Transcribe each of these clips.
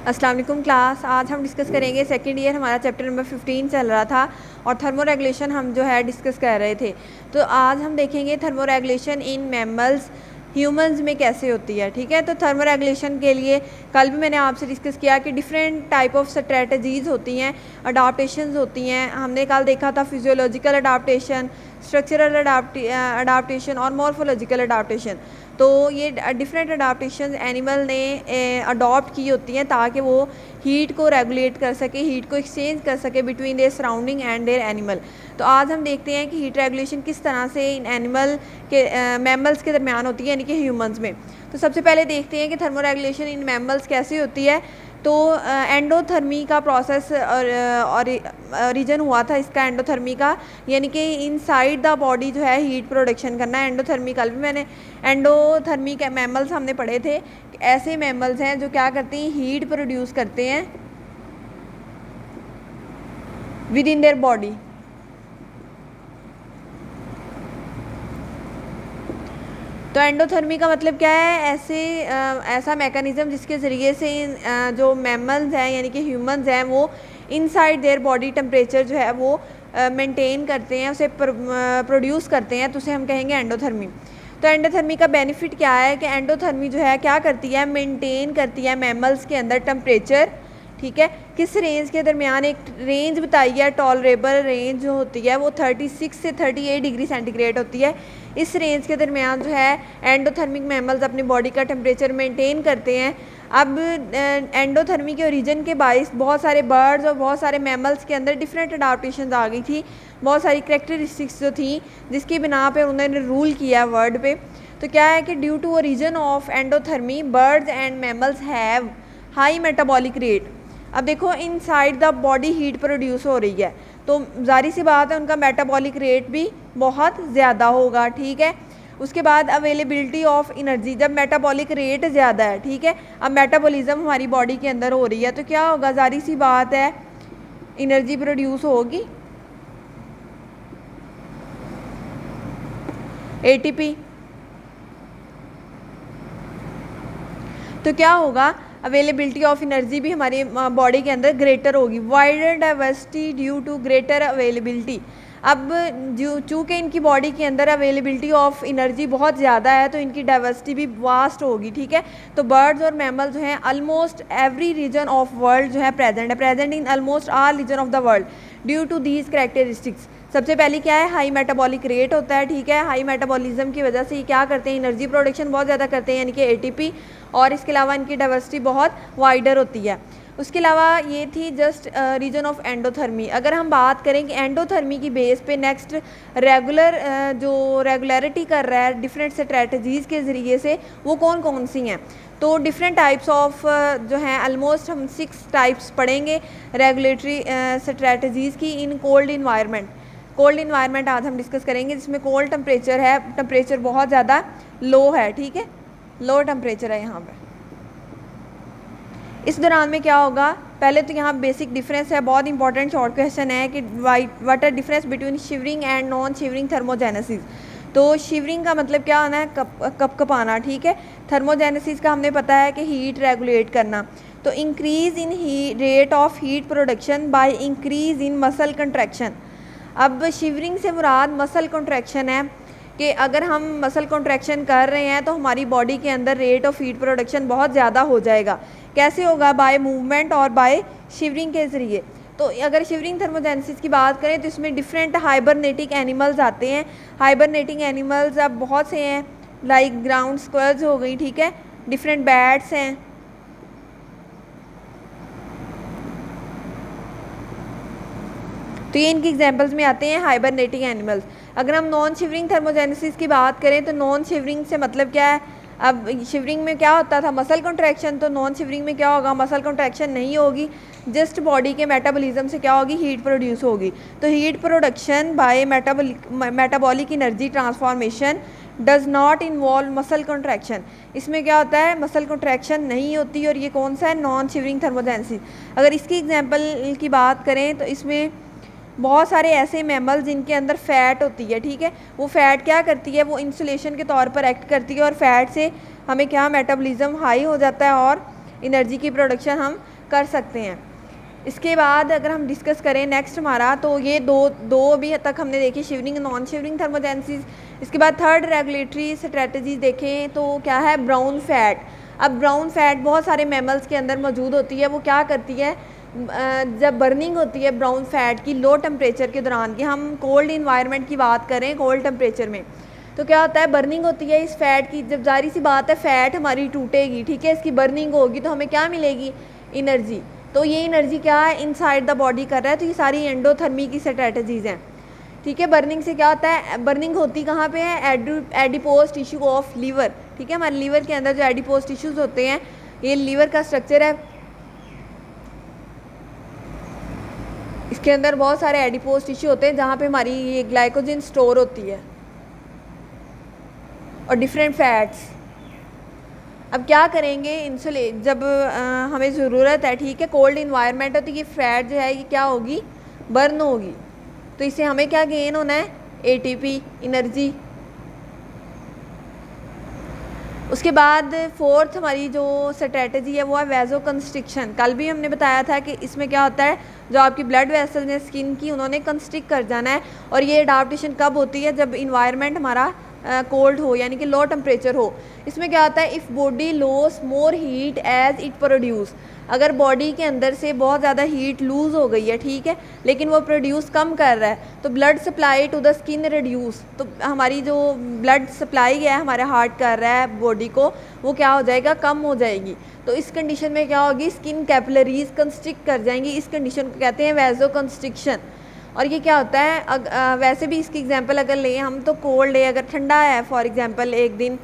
अस्सलाम वालेकुम क्लास। आज हम डिस्कस करेंगे सेकंड ईयर, हमारा चैप्टर नंबर 15 चल रहा था और थर्मो रेगुलेशन हम जो है डिस्कस कर रहे थे। तो आज हम देखेंगे thermo regulation in mammals, humans में कैसे होती है। ठीक है, तो थर्मो रेगुलेशन के लिए कल भी मैंने आपसे डिस्कस किया कि डिफरेंट टाइप ऑफ स्ट्रेटजीज़ होती हैं, अडाप्टेशंस होती हैं। हमने कल देखा था फिजियोलॉजिकल अडाप्टेशन, स्ट्रक्चरल अडाप्टेशन और मॉर्फोलॉजिकल अडाप्टेशन। तो ये डिफरेंट अडाप्टेशन एनिमल ने अडॉप्ट की होती हैं ताकि वो हीट को रेगुलेट कर सके, हीट को एक्सचेंज कर सके between their surrounding and their animal. तो आज हम देखते हैं कि हीट रेगुलेशन किस तरह से इन एनिमल के मैमल्स के दरमियान होती है, यानी कि ह्यूमंस में। तो सबसे पहले देखते हैं कि थर्मो रेगुलेशन इन मैमल्स कैसी होती है। तो एंडोथर्मी का प्रोसेस और रीजन हुआ था इसका, एंडोथर्मी का, यानी कि इनसाइड द बॉडी जो है हीट प्रोडक्शन करना है। एंडोथर्मी कल भी मैंने एंडोथर्मी के मैमल्स हमने पढ़े थे। ऐसे मैमल्स हैं जो क्या करते हैं, हीट प्रोड्यूस करते हैं विद इन देयर बॉडी। तो एंडोथर्मी का मतलब क्या है, ऐसा मैकेनिज़्म जिसके ज़रिए से जो मैमल्स हैं यानी कि ह्यूमंस हैं वो इनसाइड देयर बॉडी टेम्परेचर जो है वो मेंटेन करते हैं, उसे प्रोड्यूस करते हैं, तो उसे हम कहेंगे एंडोथर्मी। तो एंडोथर्मी का बेनिफिट क्या है कि एंडोथर्मी जो है क्या करती है, मेंटेन करती है मैमल्स के अंदर टेम्परेचर। ठीक है, किस रेंज के दरमियान, एक रेंज बताई है, टॉलरेबल रेंज जो होती है वो 36 से 38 डिग्री सेंटीग्रेड होती है। इस रेंज के दरमियान जो है एंडोथर्मिक मैमल्स अपनी बॉडी का टेम्परेचर मेंटेन करते हैं। अब एंडोथर्मी के ओरिजिन के बाइस बहुत सारे बर्ड्स और बहुत सारे मैमल्स के अंदर डिफरेंट अडाप्टेशन आ गई थी, बहुत सारी करेक्टरिस्टिक्स जो थी जिसकी बिना पे उन्होंने रूल किया वर्ल्ड पे। तो क्या है कि due to origin of endothermy birds and mammals have high metabolic rate. अब देखो inside the body heat produce हो रही है, तो जारी सी बात है उनका मेटाबॉलिक रेट भी बहुत ज़्यादा होगा। ठीक है, उसके बाद अवेलेबिलिटी ऑफ एनर्जी, जब मेटाबॉलिक रेट ज़्यादा है, ठीक है, अब मेटाबॉलिज्म हमारी बॉडी के अंदर हो रही है, तो क्या होगा, जारी सी बात है एनर्जी प्रोड्यूस होगी, एटीपी। तो क्या होगा, अवेलेबिलिटी ऑफ एनर्जी भी हमारी बॉडी के अंदर ग्रेटर होगी। Wider diversity due to greater availability. अब चूँकि इनकी बॉडी के अंदर अवेलेबिलिटी ऑफ एनर्जी बहुत ज़्यादा है तो इनकी डाइवर्सिटी भी वास्ट होगी। ठीक है, तो बर्ड्स और मैमल जो हैं almost every region of world जो है present in almost all region of the world due to these characteristics. सबसे पहले क्या है, हाई मेटाबॉलिक रेट होता है। ठीक है, हाई मेटाबॉलिज्म की वजह से ये क्या करते हैं, एनर्जी प्रोडक्शन बहुत ज़्यादा करते हैं, यानी कि एटीपी, और इसके अलावा इनकी डाइवर्सिटी बहुत वाइडर होती है। उसके अलावा ये थी जस्ट रीजन ऑफ एंडोथर्मी। अगर हम बात करें कि एंडोथर्मी की बेस पे नेक्स्ट जो रेगुलरिटी कर रहा है डिफरेंट स्ट्रेटजीज़ के ज़रिए से, वो कौन कौन सी हैं। तो डिफरेंट टाइप्स ऑफ जो हैं ऑलमोस्ट हम 6 टाइप्स पढ़ेंगे रेगुलेटरी स्ट्रेटजीज़ की in cold environment. Cold environment आज हम डिस्कस करेंगे जिसमें कोल्ड टेम्परेचर है, टेम्परेचर बहुत ज़्यादा लो है। ठीक है, लो टेम्परेचर है यहाँ पे। इस दौरान में क्या होगा, पहले तो यहाँ बेसिक डिफरेंस है, बहुत इंपॉर्टेंट शॉर्ट क्वेश्चन है कि what are difference between shivering and non shivering thermogenesis. तो शिवरिंग का मतलब क्या होना है, कपकपाना। ठीक है, थर्मोजेनेसिस का हमने पता है कि हीट रेगुलेट करना। तो increase in rate of heat production by increase in muscle contraction. अब शिवरिंग से मुराद मसल कंट्रैक्शन है कि अगर हम मसल कंट्रैक्शन कर रहे हैं तो हमारी बॉडी के अंदर रेट ऑफ हीट प्रोडक्शन बहुत ज़्यादा हो जाएगा। कैसे होगा, बाय मूवमेंट और बाय शिवरिंग के ज़रिए। तो अगर शिवरिंग थर्मोजेनेसिस की बात करें तो इसमें डिफरेंट हाइबरनेटिंग एनिमल्स आते हैं। हाइबरनेटिंग एनिमल्स अब बहुत से हैं, लाइक ग्राउंड स्क्वेयर्स हो गई, ठीक है, डिफरेंट बैट्स हैं। तो ये इनकी एग्जांपल्स में आते हैं हाइबरनेटिंग एनिमल्स। अगर हम नॉन शिवरिंग थर्मोजेनेसिस की बात करें तो नॉन शिवरिंग से मतलब क्या है, अब शिवरिंग में क्या होता था, मसल कंट्रैक्शन, तो नॉन शिवरिंग में क्या होगा, मसल कंट्रैक्शन नहीं होगी, जस्ट बॉडी के मेटाबॉलिज्म से क्या होगी, हीट प्रोड्यूस होगी। तो heat production by metabolic energy transformation does not involve muscle contraction. इसमें क्या होता है, मसल कंट्रैक्शन नहीं होती, और ये कौन सा है, नॉन शिवरिंग थर्मोजेनेसिस। अगर इसकी एग्जांपल की बात करें तो इसमें बहुत सारे ऐसे मैमल जिनके अंदर फ़ैट होती है। ठीक है, वो फ़ैट क्या करती है, वो इंसुलेशन के तौर पर एक्ट करती है, और फैट से हमें क्या, मेटाबॉलिज्म हाई हो जाता है और एनर्जी की प्रोडक्शन हम कर सकते हैं। इसके बाद अगर हम डिस्कस करें नेक्स्ट हमारा, तो ये दो अभी तक हमने देखी, शिवरिंग नॉन शिवरिंग थर्मोजेनेसिस। इसके बाद थर्ड रेगुलेटरी स्ट्रेटजीज देखें तो क्या है, ब्राउन फैट। अब ब्राउन फैट बहुत सारे मैमल्स के अंदर मौजूद होती है। वो क्या करती है, जब बर्निंग होती है ब्राउन फैट की लो टेम्परेचर के दौरान, कि हम कोल्ड इन्वायरमेंट की बात करें कोल्ड टेम्परेचर में, तो क्या होता है, बर्निंग होती है इस फैट की। जब जारी सी बात है फैट हमारी टूटेगी, ठीक है, इसकी बर्निंग होगी तो हमें क्या मिलेगी, एनर्जी। तो ये एनर्जी क्या है, इनसाइड द बॉडी कर रहा है। तो ये सारी एंडोथर्मी की स्ट्रेटजीज हैं, ठीक है। बर्निंग से क्या होता है, बर्निंग होती कहाँ पे है, एडिपोज टिश्यू ऑफ लीवर, ठीक है। हमारे लीवर के अंदर जो एडिपोज टिश्यूज होते हैं, ये लीवर का स्ट्रक्चर है, इसके अंदर बहुत सारे एडिपोज टिश्यू होते हैं जहाँ पे हमारी ये ग्लाइकोजन स्टोर होती है और डिफरेंट फैट्स। अब क्या करेंगे, इंसुलेट जब हमें ज़रूरत है, ठीक है, कोल्ड इन्वायरमेंट है, तो ये फैट जो है ये क्या होगी, बर्न होगी। तो इससे हमें क्या गेन होना है, एटीपी, एनर्जी। उसके बाद फोर्थ हमारी जो स्ट्रेटजी है वो है वैजो कंस्ट्रिक्शन। कल भी हमने बताया था कि इसमें क्या होता है, जो आपकी ब्लड वेसल्स हैं स्किन की, उन्होंने कंस्ट्रिक्ट कर जाना है। और ये अडाप्टेशन कब होती है, जब इन्वायरमेंट हमारा कोल्ड हो, यानी कि लो टेम्परेचर हो। इसमें क्या होता है, if body loss more heat as it produce, अगर बॉडी के अंदर से बहुत ज़्यादा हीट लूज़ हो गई है, ठीक है, लेकिन वो प्रोड्यूस कम कर रहा है, तो blood supply to the skin reduce, तो हमारी जो ब्लड सप्लाई है हमारे हार्ट कर रहा है बॉडी को, वो क्या हो जाएगा, कम हो जाएगी। तो इस कंडीशन में क्या होगी, स्किन कैपिलरीज कंस्ट्रिक्ट कर जाएंगी। इस कंडीशन को कहते हैं वैजो कंस्ट्रिक्शन। और ये क्या होता है, वैसे भी इसकी एग्जांपल अगर लें हम, तो कोल्ड है, अगर ठंडा है फॉर एग्जांपल, एक दिन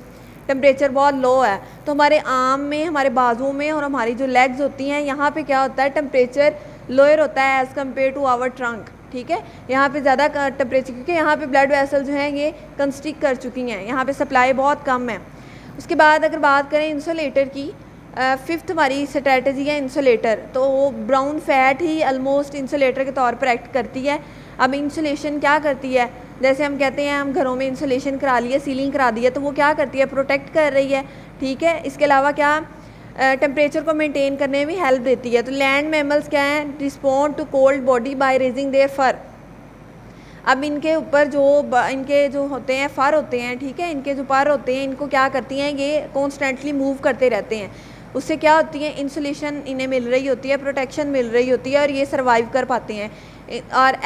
टेम्परेचर बहुत लो है, तो हमारे आर्म में, हमारे बाजुओं में और हमारी जो लेग्स होती हैं, यहाँ पे क्या होता है, टेम्परेचर लोअर होता है as compare to our trunk, ठीक है। यहाँ पे ज़्यादा टेम्परेचर, क्योंकि यहाँ पे ब्लड वेसल जो हैं ये कंस्ट्रिक्ट कर चुकी हैं, यहाँ पे सप्लाई बहुत कम है। उसके बाद अगर बात करें इंसुलेटर की, फिफ्थ हमारी स्ट्रेटजी है इंसुलेटर। तो वो ब्राउन फैट ही ऑलमोस्ट इंसुलेटर के तौर पर एक्ट करती है। अब इंसुलेशन क्या करती है, जैसे हम कहते हैं हम घरों में इंसुलेशन करा लिया, सीलिंग करा दी है, तो वो क्या करती है, प्रोटेक्ट कर रही है, ठीक है। इसके अलावा क्या, टेम्परेचर को मेंटेन करने में हेल्प देती है। तो लैंड मैमल्स क्या हैं, respond to cold body by raising their fur. अब इनके ऊपर जो इनके जो होते हैं फर होते हैं, ठीक है, इनके जो पर होते हैं, इनको क्या करती हैं, ये कॉन्स्टेंटली मूव करते रहते हैं। उससे क्या होती है, इंसुलेशन इन्हें मिल रही होती है, प्रोटेक्शन मिल रही होती है, और ये सर्वाइव कर पाते हैं। और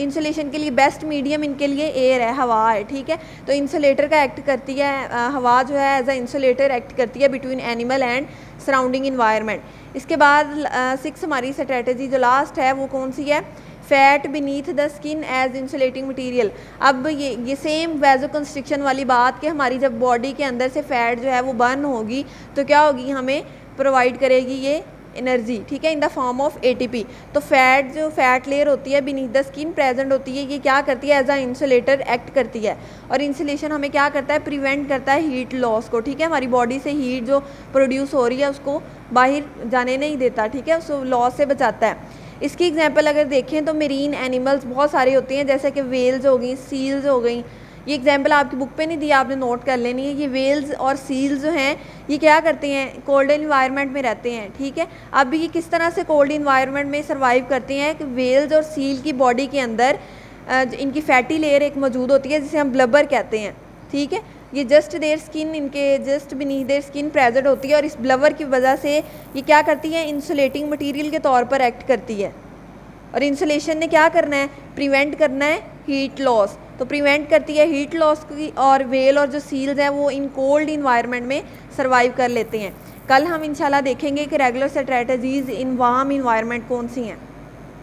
इंसुलेशन के लिए बेस्ट मीडियम इनके लिए एयर है, हवा है, ठीक है। तो इंसुलेटर का एक्ट करती है, हवा जो है एज अ इंसुलेटर एक्ट करती है between animal and surrounding environment. इसके बाद सिक्स हमारी स्ट्रेटजी जो लास्ट है वो कौन सी है, fat beneath the skin as insulating material. अब ये सेम वैजो कंस्ट्रिक्शन वाली बात कि हमारी जब बॉडी के अंदर से फैट जो है वो बर्न होगी, तो क्या होगी, हमें प्रोवाइड करेगी ये एनर्जी, ठीक है, in the form of ATP. तो फैट जो फैट लेयर होती है बीनीथ द स्किन प्रेजेंट होती है, ये क्या करती है, एज अ इंसुलेटर एक्ट करती है। और इंसुलेशन हमें क्या करता है, प्रिवेंट करता है हीट लॉस को, ठीक है। हमारी बॉडी से हीट जो प्रोड्यूस हो रही है उसको बाहर जाने नहीं देता, ठीक है, उसको लॉस से बचाता है। इसकी एग्जांपल अगर देखें तो मेरीन एनिमल्स बहुत सारे होते हैं, जैसे कि वेल्स हो गई, सील्स हो गई। ये एग्जांपल आपकी बुक पे नहीं दी, आपने नोट कर लेनी है। ये वेल्स और सील्स जो हैं ये क्या करते हैं, कोल्ड इन्वायरमेंट में रहते हैं, ठीक है। अब ये किस तरह से कोल्ड इन्वायरमेंट में सर्वाइव करते हैं कि वेल्स और सील की बॉडी के अंदर इनकी फैटी लेयर एक मौजूद होती है जिसे हम ब्लबर कहते हैं, ठीक है। ये जस्ट देयर स्किन, इनके just beneath their skin present होती है, और इस ब्लबर की वजह से ये क्या करती है, इंसुलेटिंग मटेरियल के तौर पर एक्ट करती है। और इंसुलेशन ने क्या करना है, प्रिवेंट करना है हीट लॉस, तो प्रिवेंट करती है हीट लॉस की। और वेल और जो सील्स हैं वो इन कोल्ड इन्वायरमेंट में सर्वाइव कर लेते हैं। कल हम इंशाल्लाह देखेंगे कि regular strategies in warm environment कौन सी हैं।